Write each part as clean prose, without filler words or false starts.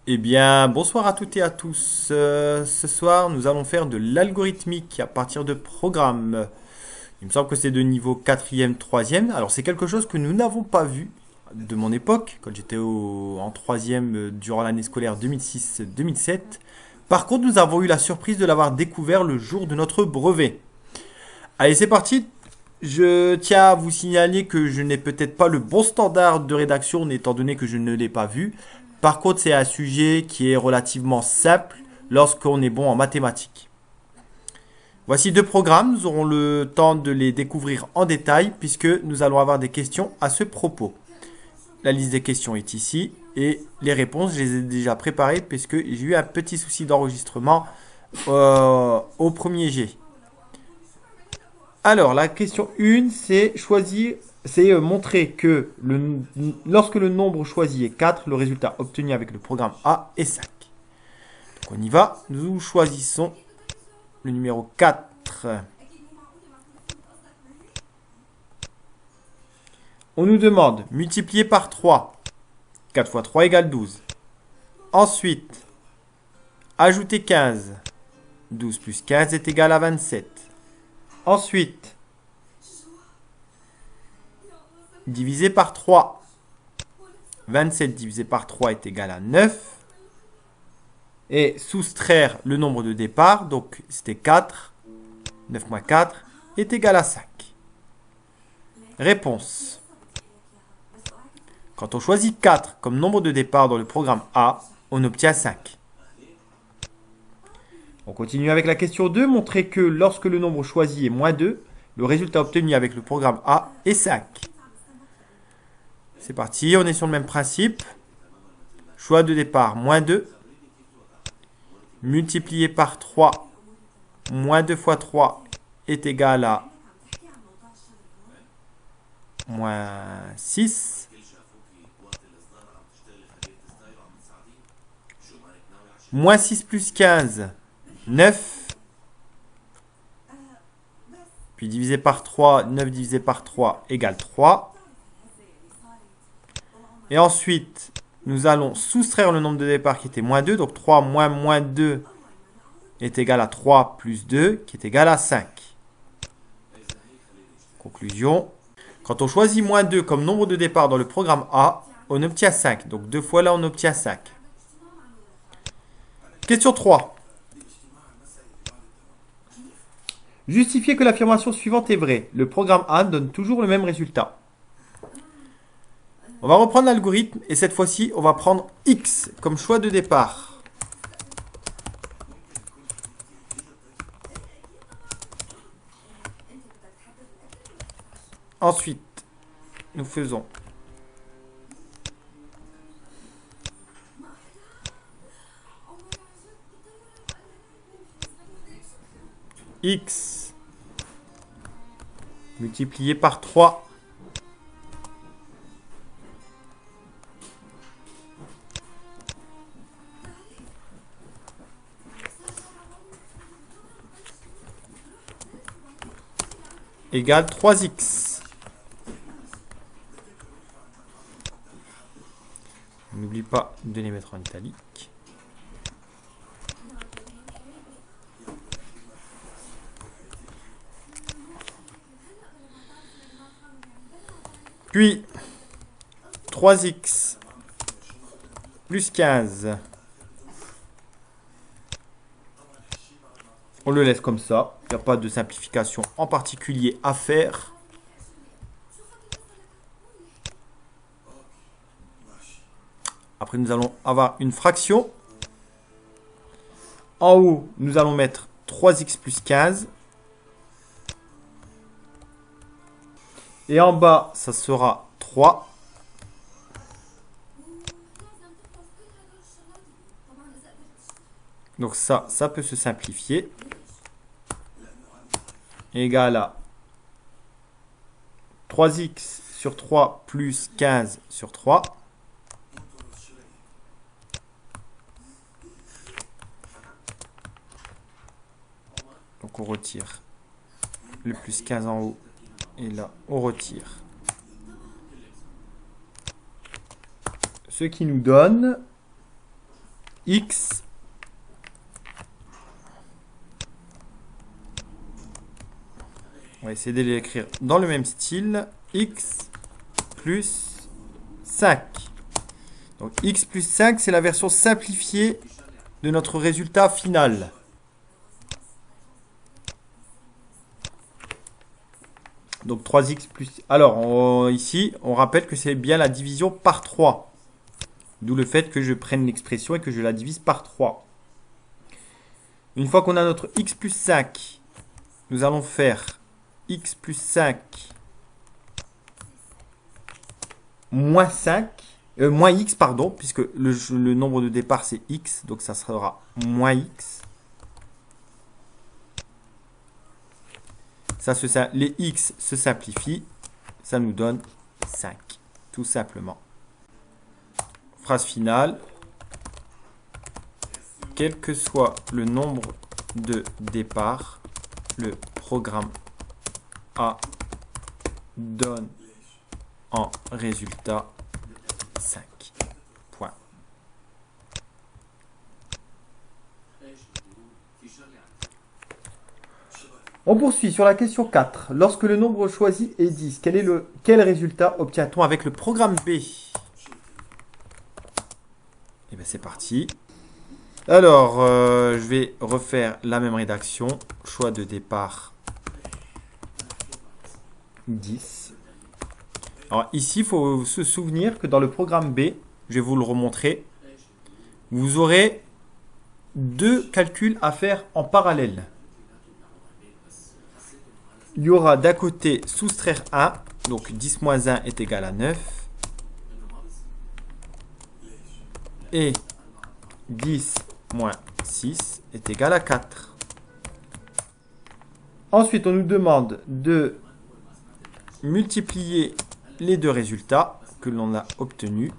Eh bien, bonsoir à toutes et à tous. Ce soir, nous allons faire de l'algorithmique à partir de programmes. Il me semble que c'est de niveau quatrième, troisième. Alors, c'est quelque chose que nous n'avons pas vu de mon époque, quand j'étais en troisième durant l'année scolaire 2006-2007. Par contre, nous avons eu la surprise de l'avoir découvert le jour de notre brevet. Allez, c'est parti. Je tiens à vous signaler que je n'ai peut-être pas le bon standard de rédaction, étant donné que je ne l'ai pas vu. Par contre, c'est un sujet qui est relativement simple lorsqu'on est bon en mathématiques. Voici deux programmes, nous aurons le temps de les découvrir en détail puisque nous allons avoir des questions à ce propos. La liste des questions est ici et les réponses, je les ai déjà préparées puisque j'ai eu un petit souci d'enregistrement au premier jet. Alors, la question 1, c'est choisir, c'est montrer que lorsque le nombre choisi est 4, le résultat obtenu avec le programme A est 5. Donc on y va, nous choisissons le numéro 4. On nous demande multiplier par 3. 4 fois 3 égale 12. Ensuite, ajouter 15. 12 plus 15 est égal à 27. Ensuite, diviser par 3. 27 divisé par 3 est égal à 9. Et soustraire le nombre de départ, donc c'était 4. 9 moins 4 est égal à 5. Réponse. Quand on choisit 4 comme nombre de départ dans le programme A, on obtient 5. On continue avec la question 2. Montrer que lorsque le nombre choisi est moins 2, le résultat obtenu avec le programme A est 5. C'est parti, on est sur le même principe. Choix de départ, moins 2. Multiplié par 3, moins 2 fois 3 est égal à moins 6. Moins 6 plus 15, 9. Puis divisé par 3, 9 divisé par 3 égale 3. Et ensuite, nous allons soustraire le nombre de départ qui était moins 2. Donc 3 moins moins 2 est égal à 3 plus 2 qui est égal à 5. Conclusion. Quand on choisit moins 2 comme nombre de départ dans le programme A, on obtient 5. Donc deux fois là, on obtient 5. Question 3. Justifier que l'affirmation suivante est vraie. Le programme A donne toujours le même résultat. On va reprendre l'algorithme et cette fois-ci, on va prendre X comme choix de départ. Ensuite, nous faisons X multiplié par 3 égale 3x. N'oublie pas de les mettre en italique. Puis 3x plus 15. On le laisse comme ça. Il n'y a pas de simplification en particulier à faire. Après, nous allons avoir une fraction. En haut, nous allons mettre 3x plus 15. Et en bas, ça sera 3. Donc ça peut se simplifier. Égal à 3x sur 3 plus 15 sur 3. Donc on retire le plus 15 en haut. Et là, on retire. Ce qui nous donne x on va essayer de l'écrire dans le même style. X plus 5. Donc x plus 5, c'est la version simplifiée de notre résultat final. Donc 3x plus... Alors, ici, on rappelle que c'est bien la division par 3. D'où le fait que je prenne l'expression et que je la divise par 3. Une fois qu'on a notre x plus 5, nous allons faire x plus 5 moins 5, moins x, pardon, puisque le nombre de départ c'est x, donc ça sera moins x. Les x se simplifient, ça nous donne 5, tout simplement. Phrase finale. Quel que soit le nombre de départ, le programme A donne en résultat 5. Point. On poursuit sur la question 4. Lorsque le nombre choisi est 10, quel résultat obtient-on avec le programme B? Et bien c'est parti. Alors, je vais refaire la même rédaction. Choix de départ 10. Alors ici, il faut se souvenir que dans le programme B, je vais vous le remontrer, vous aurez deux calculs à faire en parallèle. Il y aura d'un côté soustraire 1, donc 10 moins 1 est égal à 9. Et 10 moins 6 est égal à 4. Ensuite, on nous demande de multiplier les deux résultats que l'on a obtenus,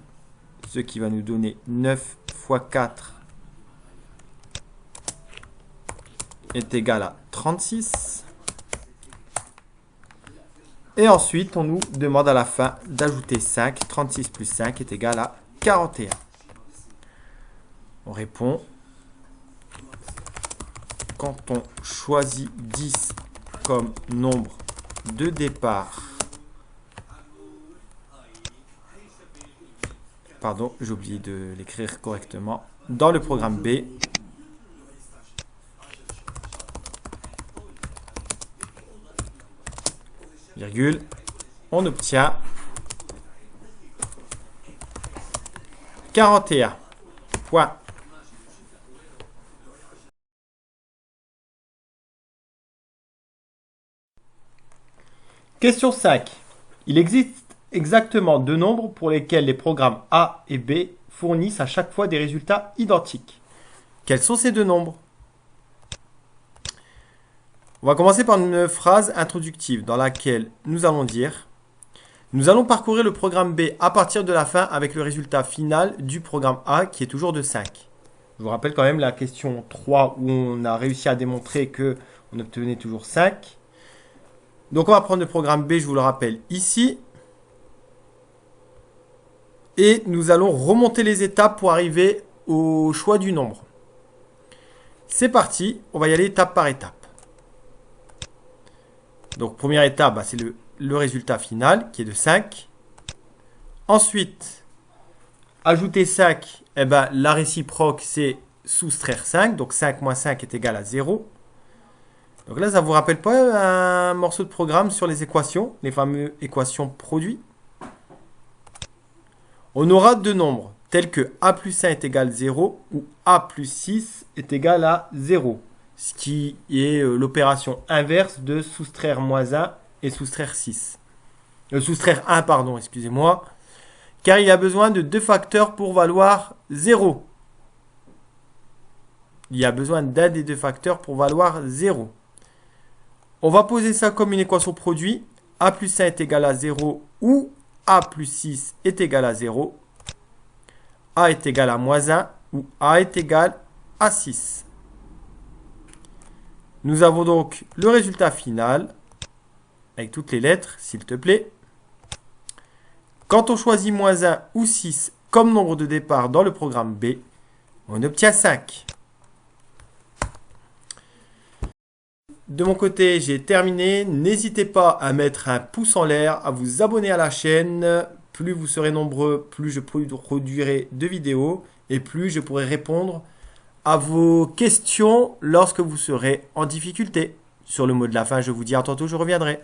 ce qui va nous donner 9 fois 4 est égal à 36. Et ensuite, on nous demande à la fin d'ajouter 5. 36 plus 5 est égal à 41. On répond. Quand on choisit 10 comme nombre de départ, pardon, j'ai oublié de l'écrire correctement, dans le programme B, virgule, on obtient 41. Point. Question 5. Il existe exactement deux nombres pour lesquels les programmes A et B fournissent à chaque fois des résultats identiques. Quels sont ces deux nombres? On va commencer par une phrase introductive dans laquelle nous allons dire « Nous allons parcourir le programme B à partir de la fin avec le résultat final du programme A qui est toujours de 5. » Je vous rappelle quand même la question 3 où on a réussi à démontrer qu'on obtenait toujours 5. Donc on va prendre le programme B, je vous le rappelle, ici. Et nous allons remonter les étapes pour arriver au choix du nombre. C'est parti, on va y aller étape par étape. Donc première étape, c'est le résultat final qui est de 5. Ensuite, ajouter 5, la réciproque c'est soustraire 5. Donc 5 moins 5 est égal à 0. Donc là, ça ne vous rappelle pas un morceau de programme sur les équations, les fameuses équations produits? On aura deux nombres, tels que a plus 1 est égal à 0 ou a plus 6 est égal à 0. Ce qui est l'opération inverse de soustraire moins 1 et soustraire 6. Soustraire 1, pardon, excusez-moi. Car il y a besoin de deux facteurs pour valoir 0. Il y a besoin d'un des deux facteurs pour valoir 0. On va poser ça comme une équation produit. A plus 1 est égal à 0 ou A plus 6 est égal à 0. A est égal à moins 1 ou A est égal à 6. Nous avons donc le résultat final, avec toutes les lettres, s'il te plaît. Quand on choisit moins 1 ou 6 comme nombre de départ dans le programme B, On obtient 5. De mon côté, j'ai terminé. N'hésitez pas à mettre un pouce en l'air, à vous abonner à la chaîne. Plus vous serez nombreux, plus je produirai de vidéos et plus je pourrai répondre à vos questions lorsque vous serez en difficulté. Sur le mot de la fin, je vous dis à tantôt, je reviendrai.